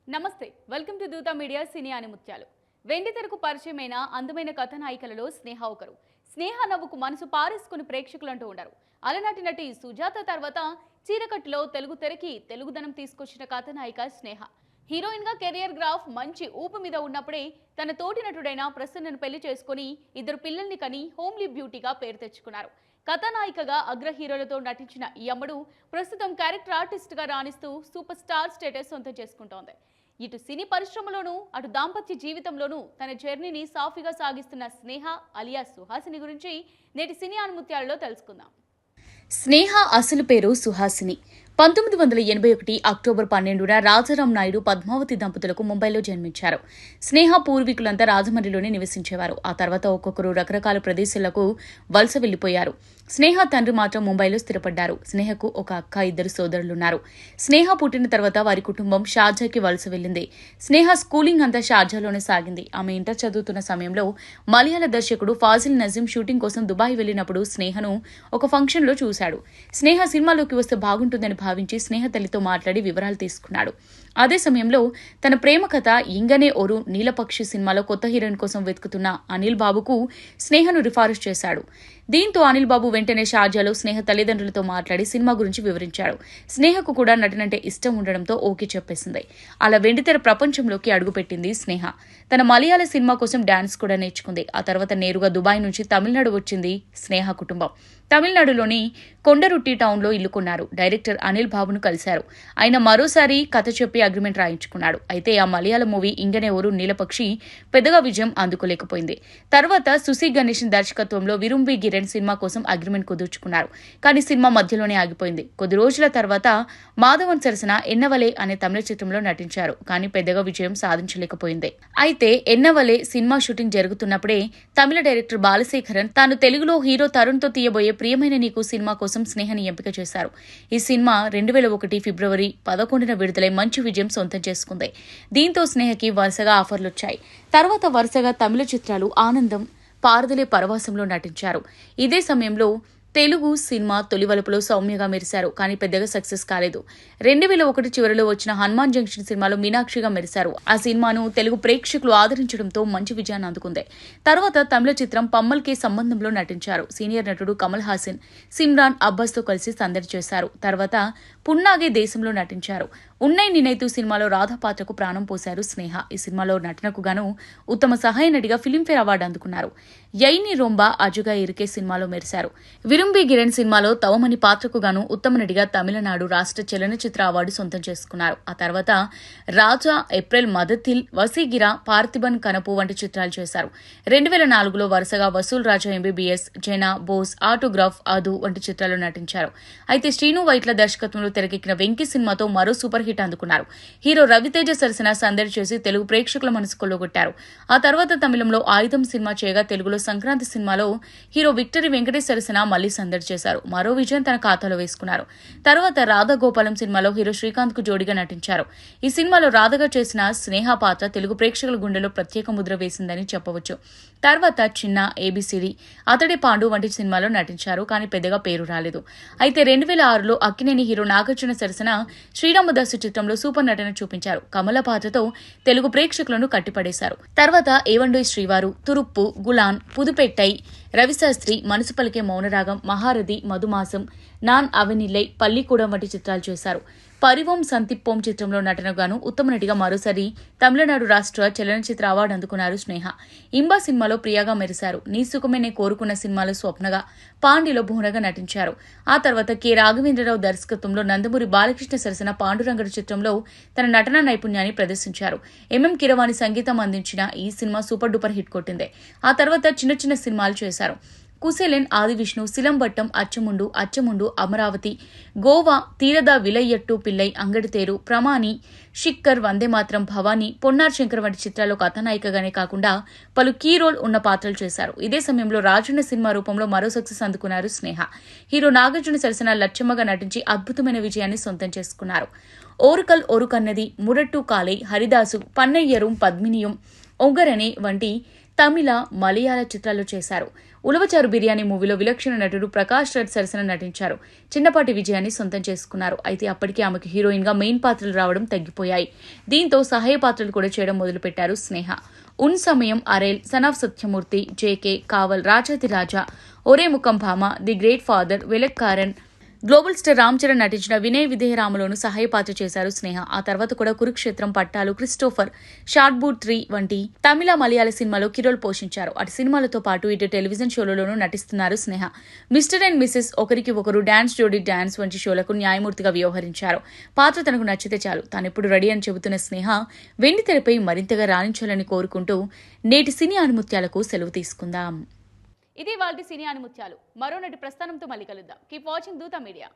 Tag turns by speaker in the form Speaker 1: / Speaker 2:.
Speaker 1: నమస్తే, welcome to దూత media సినీ ముత్యాలు. వెండితెరకు పరిచయమైన అందమైన కథానాయికలలో స్నేహ ఒకరు. స్నేహ నవ్వుకు మనసు పారేసుకుని ప్రేక్షకులంటూ ఉండరు. అలనాటి నటి సుజాత తర్వాత చీరకట్టులో తెలుగు తెరకి తెలుగుదనం తీసుకొచ్చిన కథానాయిక స్నేహ. హీరోయిన్ గా కెరియర్ గ్రాఫ్ మంచి ఊపు మీద ఉన్నప్పుడే తన తోటి నటుడైన ప్రసన్నను పెళ్లి చేసుకుని ఇద్దరు పిల్లల్ని కని హోమ్లీ బ్యూటీగా పేరు తెచ్చుకున్నారు. కథానాయికగా అగ్ర హీరోలతో నటించిన ఈ అమ్మడు ప్రస్తుతం క్యారెక్టర్ ఆర్టిస్ట్ గా రాణిస్తూ సూపర్ స్టార్ స్టేటస్ సొంతం చేసుకుంటోంది. ఇటు సినీ పరిశ్రమలోనూ అటు దాంపత్య జీవితంలోనూ తన జర్నీని సాఫీగా సాగిస్తున్న స్నేహ అలియా సుహాసిని గురించి నేటి సినీ ఆణిముత్యాలలో తెలుసుకుందాం. స్నేహ అసలు పేరు సుహాసిని. 1981 అక్టోబర్ 12న రాజారాం నాయుడు పద్మావతి దంపతులకు ముంబైలో జన్మించారు. స్నేహ పూర్వీకులంతా రాజమండ్రిలోనే నివసించేవారు. ఆ తర్వాత ఒక్కొక్కరు రకరకాల ప్రదేశాలకు వలస వెళ్లిపోయారు. స్నేహ తండ్రి మాత్రం ముంబైలో స్థిరపడ్డారు. స్నేహకు ఒక అక్క, ఇద్దరు సోదరులున్నారు. స్నేహ పుట్టిన తర్వాత వారి కుటుంబం షార్జాకి వలస వెళ్లింది. స్నేహ స్కూలింగ్ అంతా షార్జాలోనే సాగింది. ఆమె ఇంటర్ చదువుతున్న సమయంలో మలయాళ దర్శకుడు ఫాజిల్ నజీం షూటింగ్ కోసం దుబాయ్ వెళ్లినప్పుడు స్నేహను ఒక ఫంక్షన్ లో చూశాడు. స్నేహ సినిమాలోకి వస్తే బాగుంటుందని భావించి స్నేహ తల్లితో మాట్లాడి వివరాలు తీసుకున్నాడు. అదే సమయంలో తన ప్రేమ కథ ఇంగనే ఒరు నీలపక్షి సినిమాలో కొత్త హీరోయిన్ కోసం వెతుకుతున్న అనిల్ బాబుకు స్నేహను రిఫారస్ చేశాడు. దీంతో అనిల్ బాబు వెంటనే షార్జాలో స్నేహ తల్లిదండ్రులతో మాట్లాడి సినిమా గురించి వివరించాడు. స్నేహకు కూడా నటనంటే ఇష్టం ఉండడంతో ఓకే చెప్పేసింది. అలా వెండితెర ప్రపంచంలోకి అడుగుపెట్టింది స్నేహ. తన మలయాళ సినిమా కోసం డాన్స్ కూడా నేర్చుకుంది. ఆ తర్వాత నేరుగా దుబాయ్ నుంచి తమిళనాడు వచ్చింది స్నేహ కుటుంబం. తమిళనాడులోని కొండరుట్టి టౌన్లో ఇల్లు కొన్నారు. డైరెక్టర్ అనిల్ బాబును కలిశారు. ఆయన మరోసారి కథ చెప్పి అగ్రిమెంట్ రాయించుకున్నాడు. అయితే ఆ మలయాళ మూవీ ఇంగనే ఒరు నీలపక్షి పెద్దగా విజయం అందుకోలేకపోయింది. తర్వాత సుసి గణేశన్ దర్శకత్వంలో విరుంబి గిరణ్ సినిమా కోసం అగ్రిమెంట్ కుదుర్చుకున్నారు. కానీ సినిమా మధ్యలోనే ఆగిపోయింది. కొద్ది రోజుల తర్వాత మాధవన్ సరసన ఎన్నవలే అనే తమిళ చిత్రంలో నటించారు. కానీ పెద్దగా విజయం సాధించలేకపోయింది. అయితే ఎన్నవలే సినిమా షూటింగ్ జరుగుతున్నప్పుడే తమిళ డైరెక్టర్ బాలశేఖరన్ తాను తెలుగులో హీరో తరుణ్తో తీయబోయే ప్రియమైన నీకు సినిమా కోసం స్నేహని ఎంపిక చేశారు. ఈ సినిమా 2001 ఫిబ్రవరి 11న విడుదలై మంచి విజయం సొంతం చేసుకుంది. దీంతో స్నేహకి వరుసగా ఆఫర్లొచ్చాయి. తర్వాత వరుసగా తమిళ చిత్రాలు ఆనందం, పారదలే పరవాసంలో నటించారు. ఇదే సమయంలో తెలుగు సినిమా తొలి వలుపులో సౌమ్యగా మెరిశారు. కానీ పెద్దగా సక్సెస్ కాలేదు. 2001 చివరిలో వచ్చిన హనుమాన్ జంక్షన్ సినిమాలో మీనాక్షిగా మెరిశారు. ఆ సినిమాను తెలుగు ప్రేక్షకులు ఆదరించడంతో మంచి విజయాన్ని అందుకుంది. తర్వాత తమిళ చిత్రం పమ్మల్కే సంబంధంలో నటించారు. సీనియర్ నటుడు కమల్ హాసన్, సిమ్రాన్ అబ్బాస్తో కలిసి సందడి చేశారు. తర్వాత పున్నాగే దేశంలో నటించారు. ఉన్నై నినైతు సినిమాలో రాధా పాత్రకు ప్రాణం పోశారు స్నేహ. ఈ సినిమాలో నటనకు గాను ఉత్తమ సహాయ నటిగా ఫిలింఫేర్ అవార్డు అందుకున్నారు. యైని రొంబా అజుగా ఇరికే సినిమాలో మెరిశారు. విరుంబి గిరణ్ సినిమాలో తవమని పాత్రకు గాను ఉత్తమ నటిగా తమిళనాడు రాష్ట్ర చలనచిత్ర అవార్డు సొంతం చేసుకున్నారు. ఆ తర్వాత రాజా, ఏప్రిల్ మదతిల్, వసీగిరా, పార్థిబన్ కనపు వంటి చిత్రాలు చేశారు. 2004లో వరుసగా వసూల్ రాజా ఎంబీబీఎస్, జెనా, బోస్, ఆటోగ్రాఫ్, అదు వంటి చిత్రాల్లో నటించారు. అయితే శ్రీను వైట్ల దర్శకత్వంలో తెరకెక్కిన వెంకీ సినిమాతో మరో సూపర్ హిట్ అందుకున్నారు. హీరో రవితేజ సరసన సందడి చేసి తెలుగు ప్రేక్షకుల మనసు కొల్లగొట్టారు. ఆ తర్వాత తమిళంలో ఆయుధం సినిమా చేయగా తెలుగులో సంక్రాంతి సినిమాలో హీరో విక్టరీ వెంకటేష్ సరసన మళ్లీ సందడి చేశారు. మరో విజయం తన ఖాతాలో వేసుకున్నారు. తర్వాత రాధాగోపాలం సినిమాలో హీరో శ్రీకాంత్ కు జోడిగా నటించారు. ఈ సినిమాలో రాధగా చేసిన స్నేహ పాత్ర తెలుగు ప్రేక్షకుల గుండెలో ప్రత్యేక ముద్ర వేసిందని చెప్పవచ్చు. తర్వాత చిన్న, ఏబిసిడి, అతడే పాండు వంటి సినిమాలో నటించారు. కానీ పెద్దగా పేరు రాలేదు. అయితే 2006లో అక్కినేని హీరో నాగార్జున సరసన శ్రీరామదాసు చిత్రంలో సూపర్ నటన చూపించారు. కమల పాత్రతో తెలుగు ప్రేక్షకులను కట్టిపడేశారు. తర్వాత ఏవండోయ్ శ్రీవారు, తురుప్పు, గులాన్, పుదుపెట్టై, రవిశాస్త్రి, మనసు పలికే మౌనరాగం, మహారథి, మధుమాసం, నాన్ అవెనిల్లై, పల్లికూడం వంటి చిత్రాలు చేశారు. పరివం సంతిప్పోం చిత్రంలో నటనగాను ఉత్తమ నటిగా మరోసారి తమిళనాడు రాష్ట్ర చలనచిత్ర అవార్డు అందుకున్నారు స్నేహ. ఇంబా సినిమాలో ప్రియాగా మెరిశారు. నీ సుఖమే నే కోరుకున్న సినిమాలో స్వప్నగా, పాండిలో భువనగా నటించారు. ఆ తర్వాత కె రాఘవేంద్రరావు దర్శకత్వంలో నందమూరి బాలకృష్ణ సరసన పాండురంగడు చిత్రంలో తన నటనా నైపుణ్యాన్ని ప్రదర్శించారు. ఎంఎం కిరవాణి సంగీతం అందించిన ఈ సినిమా సూపర్ డూపర్ హిట్ కొట్టింది. ఆ తర్వాత చిన్న చిన్న సినిమాలు చేశారు. కుశేలన్, ఆదివిష్ణు, సిలంబట్టం, అచ్చముండు, అమరావతి, గోవా, తీరద విలయ్యట్టు పిల్లై, అంగడితేరు, ప్రమాణి, షిక్కర్, వందేమాత్రం, భవానీ, పొన్నార్ శంకర్ వంటి చిత్రాల్లో కథానాయికగానే కాకుండా పలు కీ రోల్ ఉన్న పాత్రలు చేశారు. ఇదే సమయంలో రాజన్న సినిమా రూపంలో మరో సక్సెస్ అందుకున్నారు స్నేహ. హీరో నాగార్జున సరసన లచ్చమ్మగా నటించి అద్భుతమైన విజయాన్ని సొంతం చేసుకున్నారు. ఓరుకల్ ఒరుకన్నది, మురట్టు కాలై, హరిదాసు, పన్నయ్యరు, పద్మినియం, ఒంగరణి వంటి తమిళ, మలయాళ చిత్రాలు చేశారు. ఉలవచారు బిర్యానీ మూవీలో విలక్షణ నటుడు ప్రకాష్ రాజ్ సరసన నటించారు. చిన్నపాటి విజయాన్ని సొంతం చేసుకున్నారు. అయితే అప్పటికే ఆమెకు హీరోయిన్గా మెయిన్ పాత్రలు రావడం తగ్గిపోయాయి. దీంతో సహాయ పాత్రలు కూడా చేయడం మొదలుపెట్టారు Sneha. Un Samayal, Arayil, son of Satyamurthy, JK, Kaval, Rajathi Raja, Ore Mukham Bhama, the great father, Velaikkaran, global star Ram Charan నటించిన వినయ్ విధేయరాములోను సహాయ పాత్ర చేశారు స్నేహ. ఆ తర్వాత కూడా కురుక్షేత్రం, పట్టాలు, క్రిస్టోఫర్, షార్ట్బూట్ 3 వంటి తమిళ, మలయాళ సినిమాలో కిరోల్ పోషించారు. అటు సినిమాలతో పాటు ఇటు టెలివిజన్ షోలలోనూ నటిస్తున్నారు స్నేహ. మిస్టర్ అండ్ మిసెస్, ఒకరికి ఒకరు, డాన్స్ జోడీ డాన్స్ వంటి షోలకు న్యాయమూర్తిగా వ్యవహరించారు. పాత్ర తనకు నచ్చితే చాలు, తానెప్పుడు రెడీ అని చెబుతున్న స్నేహ వెండి తెరపై మరింతగా రాణించాలని కోరుకుంటూ నేటి సినీ ఆణిముత్యాలకు సెలవు తీసుకుందాం. ఇది వాళ్ళ సినీ ఆణిముత్యాలు. మరో నటి ప్రస్థానంతో మళ్ళీ కలుద్దాం. కీప్ వాచింగ్ దూత మీడియా.